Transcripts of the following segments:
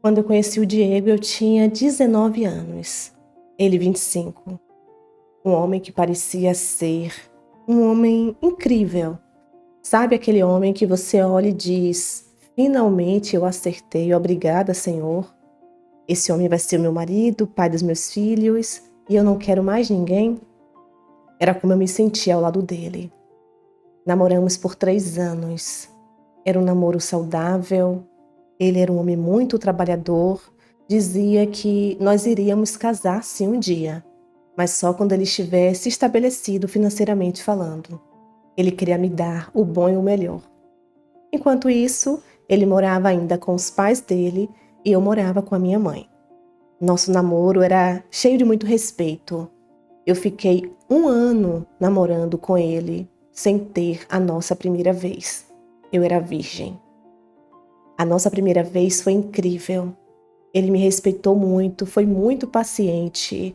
Quando eu conheci o Diego, eu tinha 19 anos, ele 25. Um homem que parecia ser um homem incrível. Sabe aquele homem que você olha e diz: finalmente eu acertei, obrigada, Senhor. Esse homem vai ser o meu marido, pai dos meus filhos, e eu não quero mais ninguém? Era como eu me sentia ao lado dele. Namoramos por 3 anos. Era um namoro saudável. Ele era um homem muito trabalhador. Dizia que nós iríamos casar sim um dia, mas só quando ele estivesse estabelecido financeiramente falando. Ele queria me dar o bom e o melhor. Enquanto isso, ele morava ainda com os pais dele e eu morava com a minha mãe. Nosso namoro era cheio de muito respeito. Eu fiquei 1 ano namorando com ele sem ter a nossa primeira vez. Eu era virgem. A nossa primeira vez foi incrível. Ele me respeitou muito, foi muito paciente.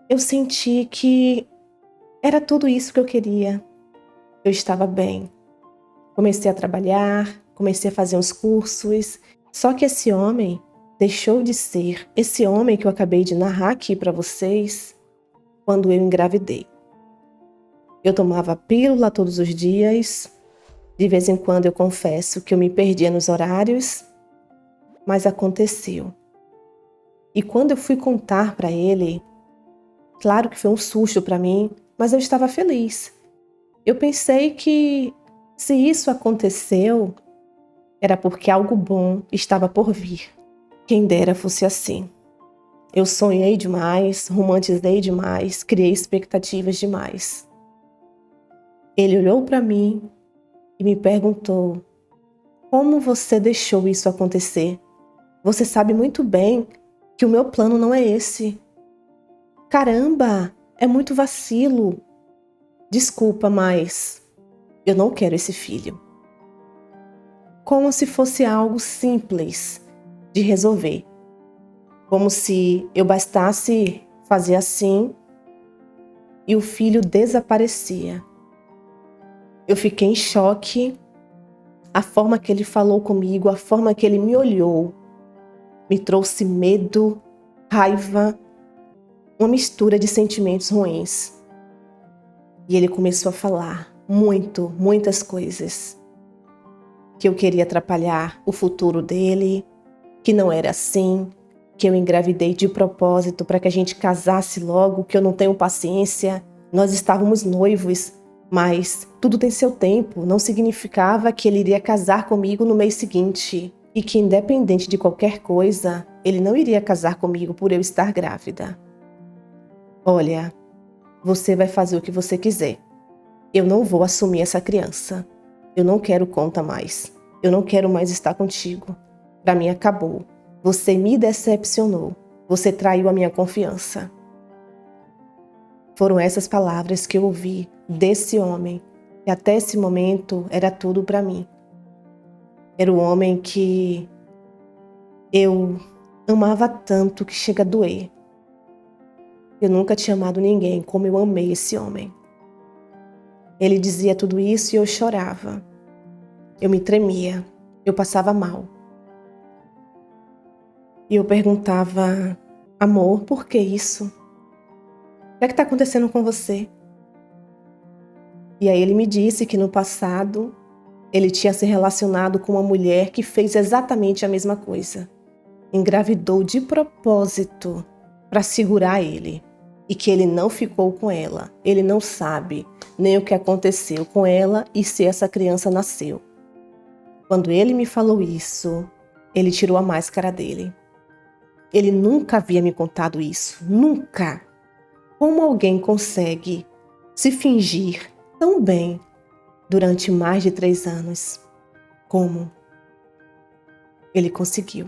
Eu senti que era tudo isso que eu queria. Eu estava bem. Comecei a trabalhar, comecei a fazer uns cursos. Só que esse homem deixou de ser esse homem que eu acabei de narrar aqui para vocês quando eu engravidei. Eu tomava pílula todos os dias. De vez em quando eu confesso que eu me perdia nos horários, mas aconteceu. E quando eu fui contar para ele, claro que foi um susto para mim, mas eu estava feliz. Eu pensei que se isso aconteceu, era porque algo bom estava por vir. Quem dera fosse assim. Eu sonhei demais, romantizei demais, criei expectativas demais. Ele olhou para mim e me perguntou: como você deixou isso acontecer? Você sabe muito bem que o meu plano não é esse. Caramba, é muito vacilo. Desculpa, mas eu não quero esse filho. Como se fosse algo simples de resolver. Como se eu bastasse fazer assim e o filho desaparecia. Eu fiquei em choque. A forma que ele falou comigo, a forma que ele me olhou, me trouxe medo, raiva, uma mistura de sentimentos ruins. E ele começou a falar muitas coisas. Que eu queria atrapalhar o futuro dele, que não era assim, que eu engravidei de propósito para que a gente casasse logo, que eu não tenho paciência. Nós estávamos noivos, mas tudo tem seu tempo. Não significava que ele iria casar comigo no mês seguinte e que, independente de qualquer coisa, ele não iria casar comigo por eu estar grávida. Olha, você vai fazer o que você quiser. Eu não vou assumir essa criança. Eu não quero conta mais. Eu não quero mais estar contigo. Para mim acabou. Você me decepcionou. Você traiu a minha confiança. Foram essas palavras que eu ouvi desse homem, que até esse momento era tudo para mim. Era o homem que eu amava tanto que chega a doer. Eu nunca tinha amado ninguém como eu amei esse homem. Ele dizia tudo isso e eu chorava. Eu me tremia. Eu passava mal. E eu perguntava: amor, por que isso? O que é que está acontecendo com você? E aí ele me disse que no passado ele tinha se relacionado com uma mulher que fez exatamente a mesma coisa. Engravidou de propósito para segurar ele. E que ele não ficou com ela. Ele não sabe nem o que aconteceu com ela e se essa criança nasceu. Quando ele me falou isso, ele tirou a máscara dele. Ele nunca havia me contado isso. Nunca. Como alguém consegue se fingir tão bem durante mais de 3 anos? Como? Ele conseguiu.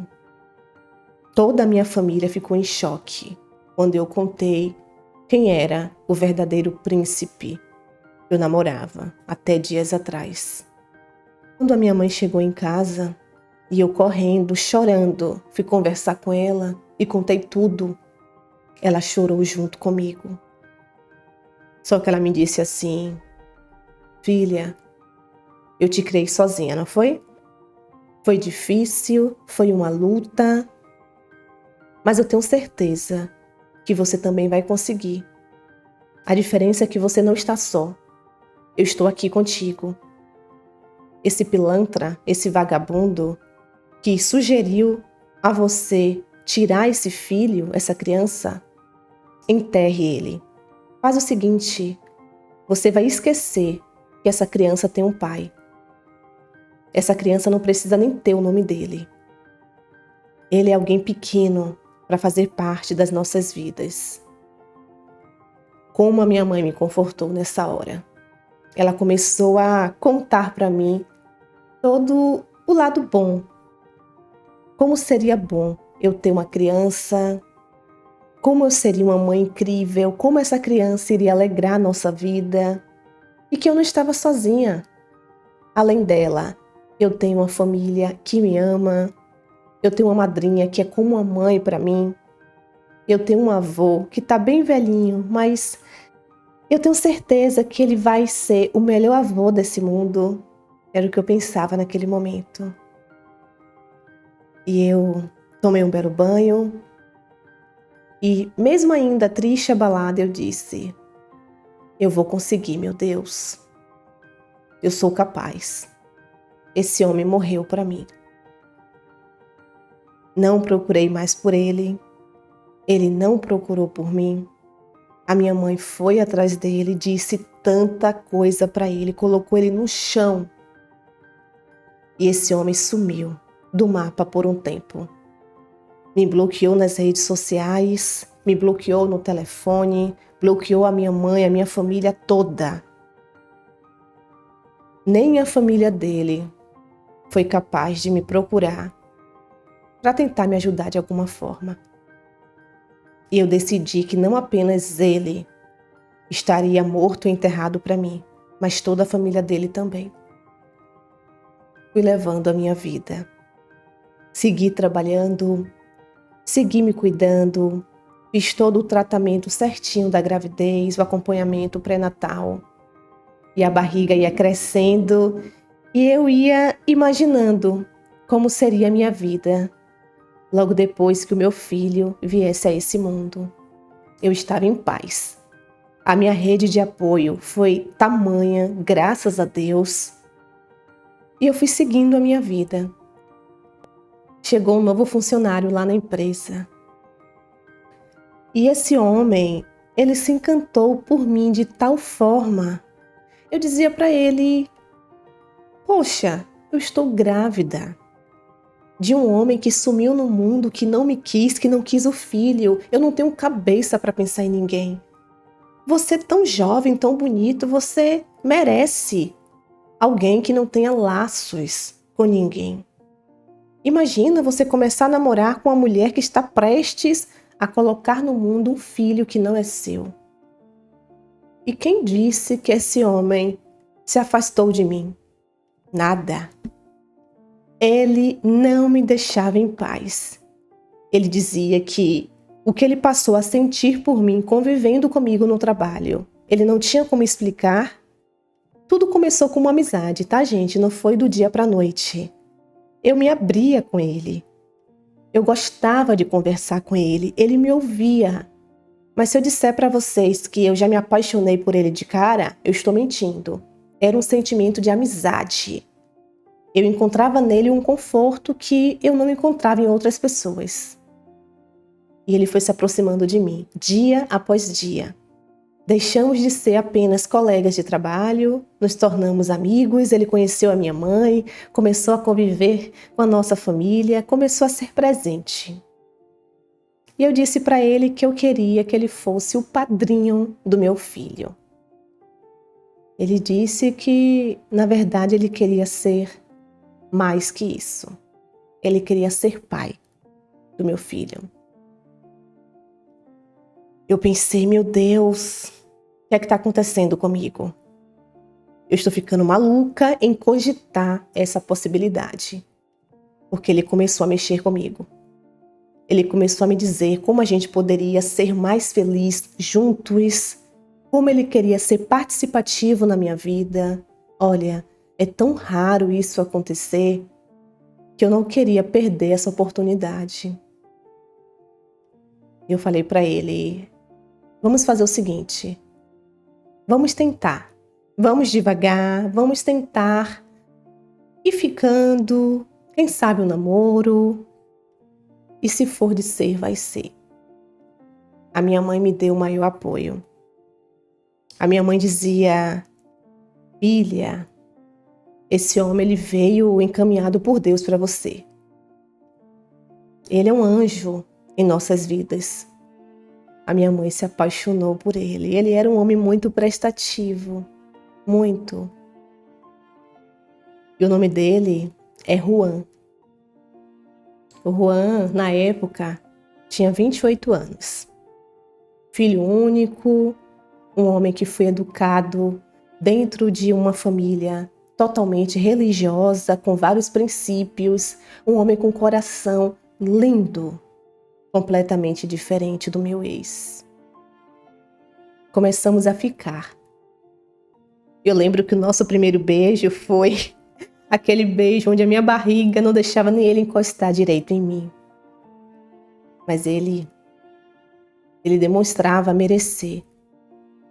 Toda a minha família ficou em choque quando eu contei quem era o verdadeiro príncipe que eu namorava até dias atrás. Quando a minha mãe chegou em casa e eu correndo, chorando, fui conversar com ela e contei tudo, ela chorou junto comigo. Só que ela me disse assim: filha, eu te criei sozinha, não foi? Foi difícil, foi uma luta, Mas eu tenho certeza que você também vai conseguir. A diferença é que você não está só. Eu estou aqui contigo. Esse pilantra, esse vagabundo que sugeriu a você tirar esse filho, essa criança, enterre ele. Faz o seguinte, você vai esquecer que essa criança tem um pai. Essa criança não precisa nem ter o nome dele. Ele é alguém pequeno para fazer parte das nossas vidas. Como a minha mãe me confortou nessa hora. Ela começou a contar para mim todo o lado bom. Como seria bom eu ter uma criança, como eu seria uma mãe incrível, como essa criança iria alegrar a nossa vida e que eu não estava sozinha. Além dela, eu tenho uma família que me ama, eu tenho uma madrinha que é como uma mãe para mim, eu tenho um avô que está bem velhinho, mas eu tenho certeza que ele vai ser o melhor avô desse mundo. Era o que eu pensava naquele momento. E eu tomei um belo banho e, mesmo ainda triste e abalada, eu disse: eu vou conseguir, meu Deus. Eu sou capaz. Esse homem morreu para mim. Não procurei mais por ele. Ele não procurou por mim. A minha mãe foi atrás dele, disse tanta coisa para ele, colocou ele no chão. E esse homem sumiu do mapa por um tempo. Me bloqueou nas redes sociais, me bloqueou no telefone, bloqueou a minha mãe, a minha família toda. Nem a família dele foi capaz de me procurar para tentar me ajudar de alguma forma. E eu decidi que não apenas ele estaria morto e enterrado para mim, mas toda a família dele também. Fui levando a minha vida. Segui trabalhando, segui me cuidando, fiz todo o tratamento certinho da gravidez, o acompanhamento pré-natal. E a barriga ia crescendo e eu ia imaginando como seria a minha vida logo depois que o meu filho viesse a esse mundo. Eu estava em paz. A minha rede de apoio foi tamanha, graças a Deus. E eu fui seguindo a minha vida. Chegou um novo funcionário lá na empresa. E esse homem, ele se encantou por mim de tal forma. Eu dizia para ele: poxa, eu estou grávida de um homem que sumiu no mundo, que não me quis, que não quis o filho. Eu não tenho cabeça para pensar em ninguém. Você é tão jovem, tão bonito, você merece alguém que não tenha laços com ninguém. Imagina você começar a namorar com uma mulher que está prestes a colocar no mundo um filho que não é seu. E quem disse que esse homem se afastou de mim? Nada. Ele não me deixava em paz. Ele dizia que o que ele passou a sentir por mim convivendo comigo no trabalho, ele não tinha como explicar. Tudo começou com uma amizade, tá, gente? Não foi do dia para a noite. Eu me abria com ele. Eu gostava de conversar com ele. Ele me ouvia. Mas se eu disser para vocês que eu já me apaixonei por ele de cara, eu estou mentindo. Era um sentimento de amizade. Eu encontrava nele um conforto que eu não encontrava em outras pessoas. E ele foi se aproximando de mim, dia após dia. Deixamos de ser apenas colegas de trabalho, nos tornamos amigos, ele conheceu a minha mãe, começou a conviver com a nossa família, começou a ser presente. E eu disse para ele que eu queria que ele fosse o padrinho do meu filho. Ele disse que, na verdade, ele queria ser mais que isso. Ele queria ser pai do meu filho. Eu pensei, meu Deus, o que é que está acontecendo comigo? Eu estou ficando maluca em cogitar essa possibilidade. Porque ele começou a mexer comigo. Ele começou a me dizer como a gente poderia ser mais feliz juntos, como ele queria ser participativo na minha vida. Olha, é tão raro isso acontecer que eu não queria perder essa oportunidade. Eu falei para ele: vamos fazer o seguinte, vamos tentar, vamos devagar, vamos tentar ir ficando, quem sabe um namoro, e se for de ser, vai ser. A minha mãe me deu o maior apoio. A minha mãe dizia: filha, esse homem ele veio encaminhado por Deus para você. Ele é um anjo em nossas vidas. A minha mãe se apaixonou por ele. Ele era um homem muito prestativo, muito. E o nome dele é Juan. O Juan, na época, tinha 28 anos. Filho único, um homem que foi educado dentro de uma família totalmente religiosa, com vários princípios, um homem com coração lindo, completamente diferente do meu ex. Começamos a ficar. Eu lembro que o nosso primeiro beijo foi aquele beijo onde a minha barriga não deixava nem ele encostar direito em mim. Mas ele demonstrava merecer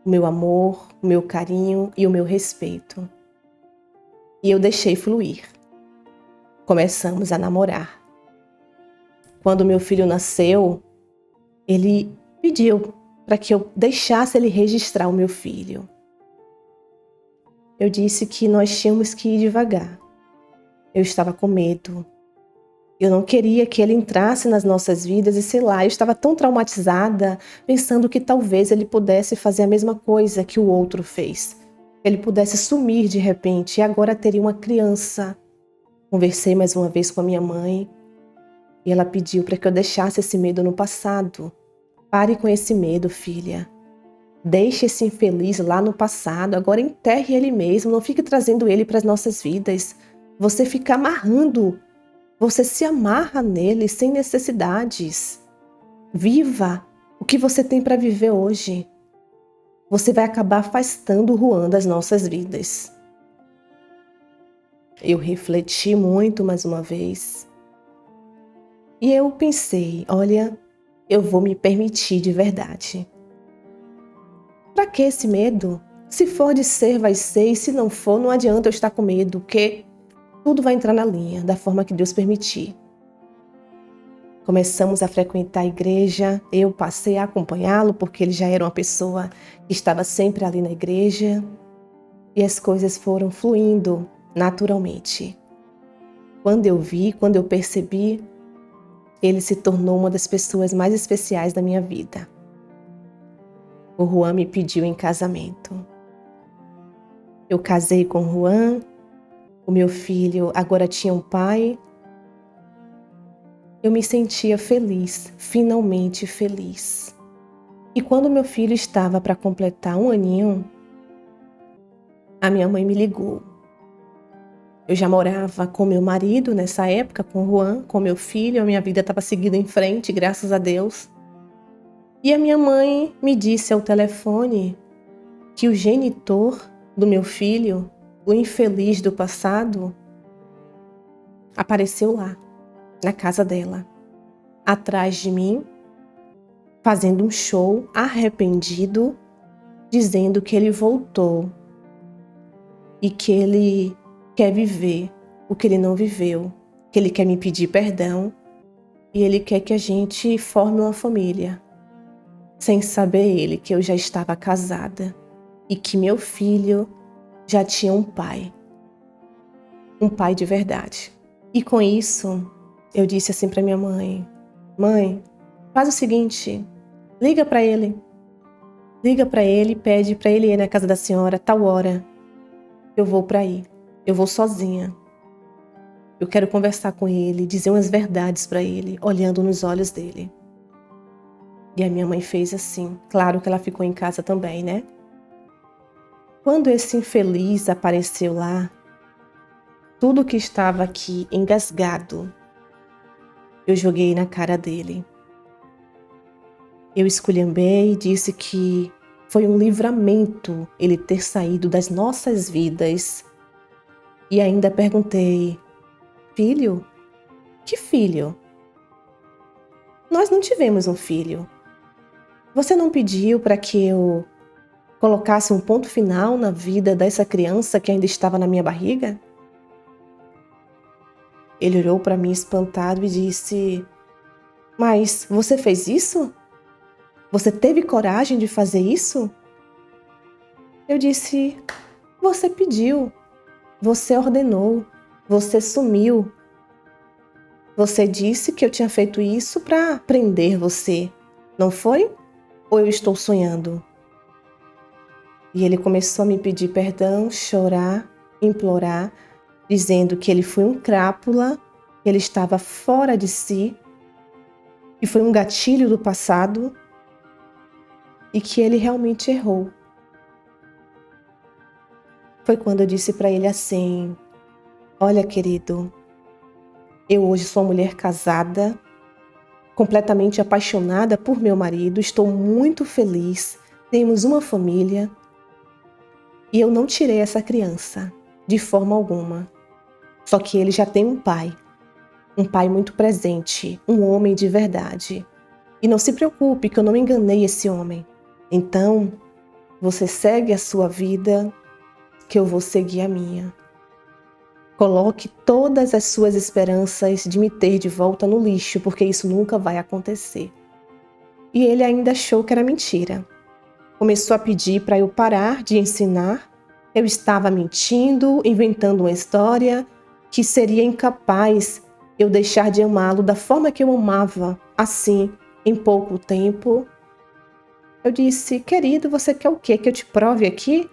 o meu amor, o meu carinho e o meu respeito. E eu deixei fluir. Começamos a namorar. Quando meu filho nasceu, ele pediu para que eu deixasse ele registrar o meu filho. Eu disse que nós tínhamos que ir devagar. Eu estava com medo. Eu não queria que ele entrasse nas nossas vidas e, sei lá, eu estava tão traumatizada, pensando que talvez ele pudesse fazer a mesma coisa que o outro fez. Ele pudesse sumir de repente e agora teria uma criança. Conversei mais uma vez com a minha mãe e ela pediu para que eu deixasse esse medo no passado. Pare com esse medo, filha. Deixe esse infeliz lá no passado, agora enterre ele mesmo, não fique trazendo ele para as nossas vidas. Você fica amarrando, você se amarra nele sem necessidades. Viva o que você tem para viver hoje. Você vai acabar afastando o Juan das nossas vidas. Eu refleti muito mais uma vez. E eu pensei, olha, eu vou me permitir de verdade. Para que esse medo? Se for de ser, vai ser, e se não for, não adianta eu estar com medo, porque tudo vai entrar na linha, da forma que Deus permitir. Começamos a frequentar a igreja, eu passei a acompanhá-lo, porque ele já era uma pessoa que estava sempre ali na igreja, e as coisas foram fluindo naturalmente. Quando eu vi, quando eu percebi, ele se tornou uma das pessoas mais especiais da minha vida. O Juan me pediu em casamento. Eu casei com o Juan, o meu filho agora tinha um pai. Eu me sentia feliz, finalmente feliz. E quando meu filho estava para completar 1 aninho, a minha mãe me ligou. Eu já morava com meu marido nessa época, com o Juan, com meu filho, a minha vida estava seguindo em frente, graças a Deus. E a minha mãe me disse ao telefone que o genitor do meu filho, o infeliz do passado, apareceu lá, na casa dela, atrás de mim, fazendo um show arrependido, dizendo que ele voltou e que ele quer viver o que ele não viveu, que ele quer me pedir perdão e ele quer que a gente forme uma família. Sem saber ele que eu já estava casada e que meu filho já tinha um pai de verdade. E com isso, eu disse assim para minha mãe: mãe, faz o seguinte, liga para ele e pede para ele ir na casa da senhora tal hora. Eu vou para aí, eu vou sozinha. Eu quero conversar com ele, dizer umas verdades para ele, olhando nos olhos dele. E a minha mãe fez assim. Claro que ela ficou em casa também, né? Quando esse infeliz apareceu lá, tudo que estava aqui engasgado, eu joguei na cara dele. Eu esculhambei e disse que foi um livramento ele ter saído das nossas vidas. E ainda perguntei: filho? Que filho? Nós não tivemos um filho. Você não pediu para que eu colocasse um ponto final na vida dessa criança que ainda estava na minha barriga? Ele olhou para mim espantado e disse: Mas você fez isso? Você teve coragem de fazer isso? Eu disse: Você pediu, você ordenou, você sumiu. Você disse que eu tinha feito isso para prender você, não foi? Ou eu estou sonhando? E ele começou a me pedir perdão, chorar, implorar, dizendo que ele foi um crápula, que ele estava fora de si, que foi um gatilho do passado e que ele realmente errou. Foi quando eu disse para ele assim: Olha, querido, eu hoje sou uma mulher casada, completamente apaixonada por meu marido, estou muito feliz, temos uma família e eu não tirei essa criança de forma alguma. Só que ele já tem um pai muito presente, um homem de verdade. E não se preocupe que eu não enganei esse homem. Então, você segue a sua vida, que eu vou seguir a minha. Coloque todas as suas esperanças de me ter de volta no lixo, porque isso nunca vai acontecer. E ele ainda achou que era mentira. Começou a pedir para eu parar de ensinar. Eu estava mentindo, inventando uma história que seria incapaz eu deixar de amá-lo da forma que eu amava, assim, em pouco tempo. Eu disse: Querido, você quer o quê? Que eu te prove aqui?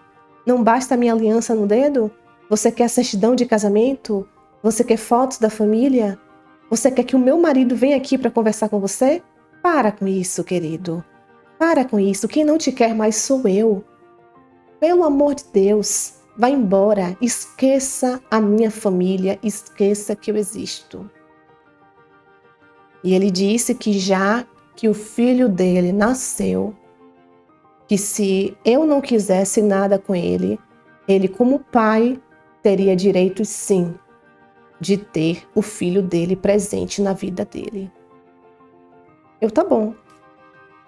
Não basta a minha aliança no dedo? Você quer a certidão de casamento? Você quer fotos da família? Você quer que o meu marido venha aqui para conversar com você? Para com isso, querido. Para com isso. Quem não te quer mais sou eu. Pelo amor de Deus, vá embora. Esqueça a minha família. Esqueça que eu existo. E ele disse que já que o filho dele nasceu, que se eu não quisesse nada com ele, ele como pai teria direito sim de ter o filho dele presente na vida dele. Tá bom.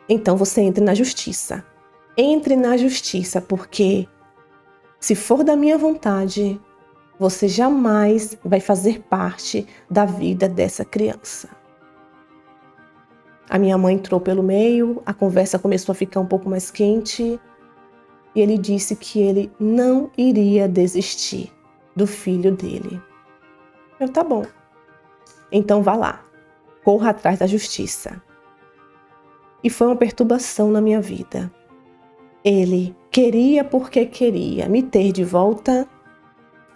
Então você entre na justiça. Entre na justiça, porque se for da minha vontade, você jamais vai fazer parte da vida dessa criança. A minha mãe entrou pelo meio, a conversa começou a ficar um pouco mais quente e ele disse que ele não iria desistir do filho dele. Tá bom. Então vá lá, corra atrás da justiça. E foi uma perturbação na minha vida. Ele queria porque queria me ter de volta.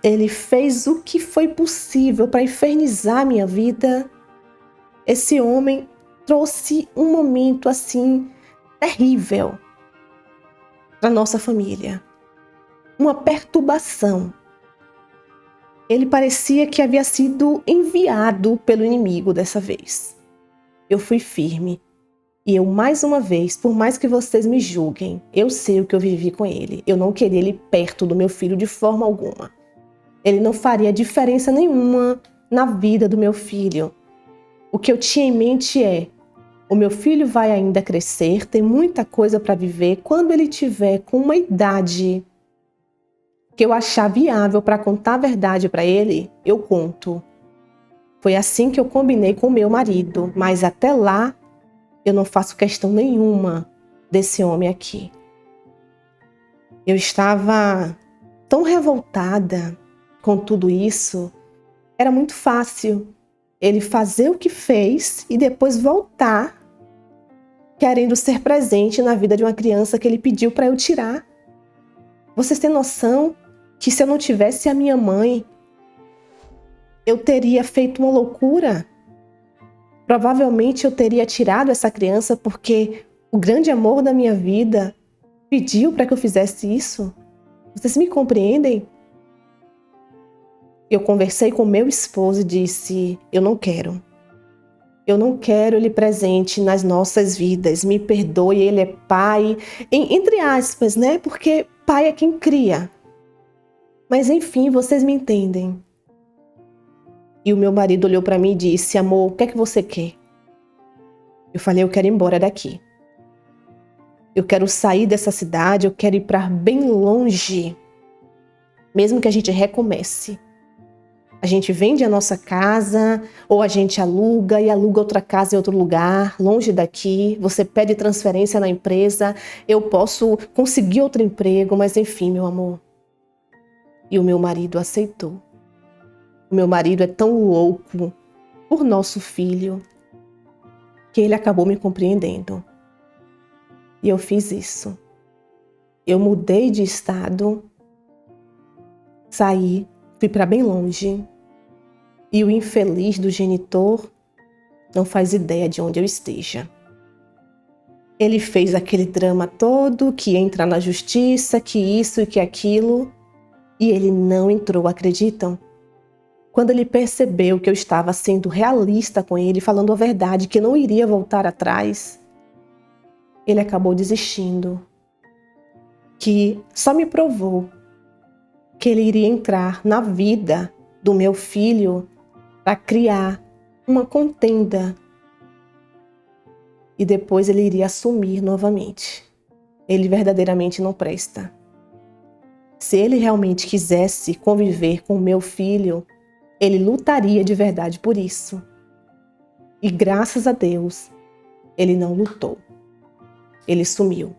Ele fez o que foi possível para infernizar minha vida. Esse homem trouxe um momento assim terrível para nossa família. Uma perturbação. Ele parecia que havia sido enviado pelo inimigo dessa vez. Eu fui firme. E eu, mais uma vez, por mais que vocês me julguem, eu sei o que eu vivi com ele. Eu não queria ele perto do meu filho de forma alguma. Ele não faria diferença nenhuma na vida do meu filho. O que eu tinha em mente é: o meu filho vai ainda crescer, tem muita coisa para viver. Quando ele tiver com uma idade que eu achar viável para contar a verdade para ele, eu conto. Foi assim que eu combinei com o meu marido, mas até lá eu não faço questão nenhuma desse homem aqui. Eu estava tão revoltada com tudo isso. Era muito fácil ele fazer o que fez e depois voltar querendo ser presente na vida de uma criança que ele pediu para eu tirar. Vocês têm noção que se eu não tivesse a minha mãe, eu teria feito uma loucura? Provavelmente eu teria tirado essa criança porque o grande amor da minha vida pediu para que eu fizesse isso. Vocês me compreendem? Eu conversei com meu esposo e disse: eu não quero. Eu não quero ele presente nas nossas vidas. Me perdoe, ele é pai. Entre aspas, né? Porque pai é quem cria. Mas enfim, vocês me entendem. E o meu marido olhou para mim e disse: amor, o que é que você quer? Eu falei: eu quero ir embora daqui. Eu quero sair dessa cidade, eu quero ir para bem longe. Mesmo que a gente recomece. A gente vende a nossa casa, ou a gente aluga e aluga outra casa em outro lugar, longe daqui. Você pede transferência na empresa, eu posso conseguir outro emprego, mas enfim, meu amor. E o meu marido aceitou. O meu marido é tão louco por nosso filho que ele acabou me compreendendo. E eu fiz isso. Eu mudei de estado, saí, fui para bem longe. E o infeliz do genitor não faz ideia de onde eu esteja. Ele fez aquele drama todo, que entra na justiça, que isso e que aquilo, e ele não entrou, acreditam? Quando ele percebeu que eu estava sendo realista com ele, falando a verdade, que não iria voltar atrás, ele acabou desistindo, que só me provou que ele iria entrar na vida do meu filho para criar uma contenda e depois ele iria assumir novamente. Ele verdadeiramente não presta. Se ele realmente quisesse conviver com o meu filho, ele lutaria de verdade por isso. E graças a Deus, ele não lutou. Ele sumiu.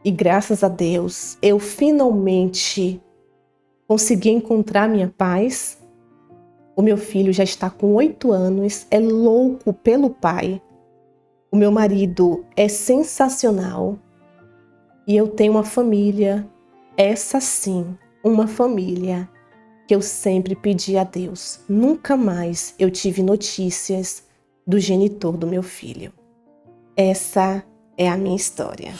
E graças a Deus, eu finalmente consegui encontrar minha paz. O meu filho já está com 8 anos, é louco pelo pai. O meu marido é sensacional. E eu tenho uma família, essa sim, uma família que eu sempre pedi a Deus. Nunca mais eu tive notícias do genitor do meu filho. Essa é a minha história.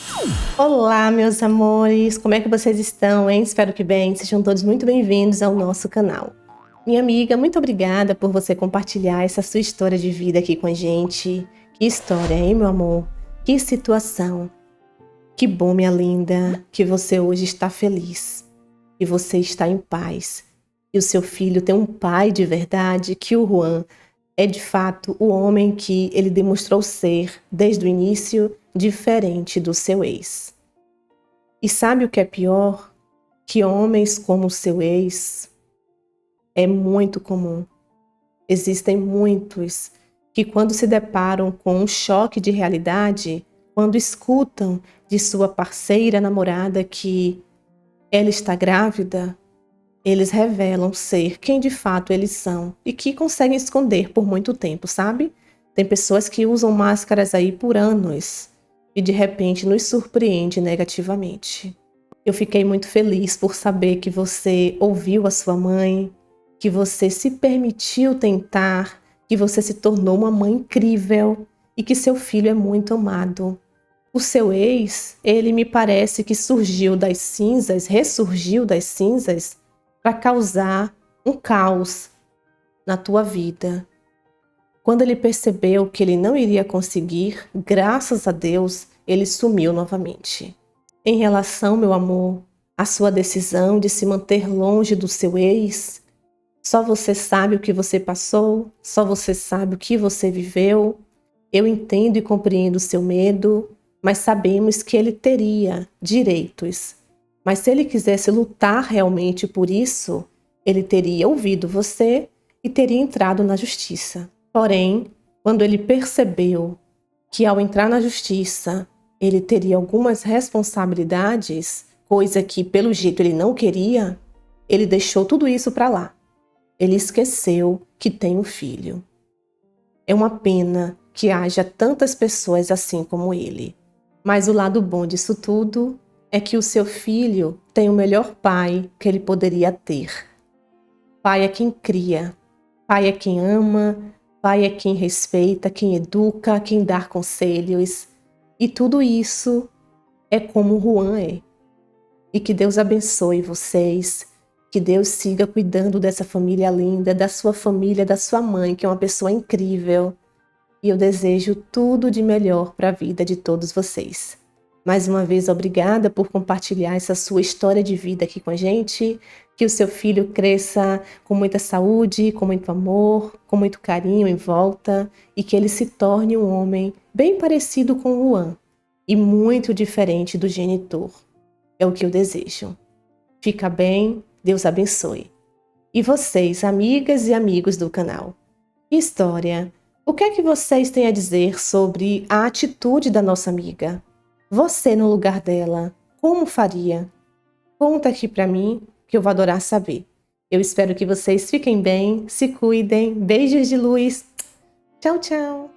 Olá, meus amores! Como é que vocês estão, hein? Espero que bem. Sejam todos muito bem-vindos ao nosso canal. Minha amiga, muito obrigada por você compartilhar essa sua história de vida aqui com a gente. Que história, hein, meu amor? Que situação! Que bom, minha linda, que você hoje está feliz, que você está em paz, e o seu filho tem um pai de verdade, que o Juan é de fato o homem que ele demonstrou ser, desde o início, diferente do seu ex. E sabe o que é pior? Que homens como o seu ex é muito comum. Existem muitos que quando se deparam com um choque de realidade, quando escutam de sua parceira namorada que ela está grávida, eles revelam ser quem de fato eles são e que conseguem esconder por muito tempo, sabe? Tem pessoas que usam máscaras aí por anos e de repente nos surpreende negativamente. Eu fiquei muito feliz por saber que você ouviu a sua mãe, que você se permitiu tentar, que você se tornou uma mãe incrível e que seu filho é muito amado. O seu ex, ele me parece que surgiu das cinzas, ressurgiu das cinzas para causar um caos na tua vida. Quando ele percebeu que ele não iria conseguir, graças a Deus, ele sumiu novamente. Em relação, meu amor, à sua decisão de se manter longe do seu ex, só você sabe o que você passou, só você sabe o que você viveu. Eu entendo e compreendo o seu medo, mas sabemos que ele teria direitos. Mas se ele quisesse lutar realmente por isso, ele teria ouvido você e teria entrado na justiça. Porém, quando ele percebeu que ao entrar na justiça, ele teria algumas responsabilidades, coisa que pelo jeito ele não queria, ele deixou tudo isso para lá. Ele esqueceu que tem um filho. É uma pena que haja tantas pessoas assim como ele. Mas o lado bom disso tudo é que o seu filho tem o melhor pai que ele poderia ter. Pai é quem cria, pai é quem ama, pai é quem respeita, quem educa, quem dá conselhos. E tudo isso é como o Juan é. E que Deus abençoe vocês, que Deus siga cuidando dessa família linda, da sua família, da sua mãe, que é uma pessoa incrível. E eu desejo tudo de melhor para a vida de todos vocês. Mais uma vez, obrigada por compartilhar essa sua história de vida aqui com a gente. Que o seu filho cresça com muita saúde, com muito amor, com muito carinho em volta e que ele se torne um homem bem parecido com o Juan. e muito diferente do genitor. É o que eu desejo. Fica bem, Deus abençoe. E vocês, amigas e amigos do canal? Que história? O que é que vocês têm a dizer sobre a atitude da nossa amiga? Você no lugar dela, como faria? Conta aqui pra mim, que eu vou adorar saber. Eu espero que vocês fiquem bem, se cuidem, beijos de luz. Tchau, tchau!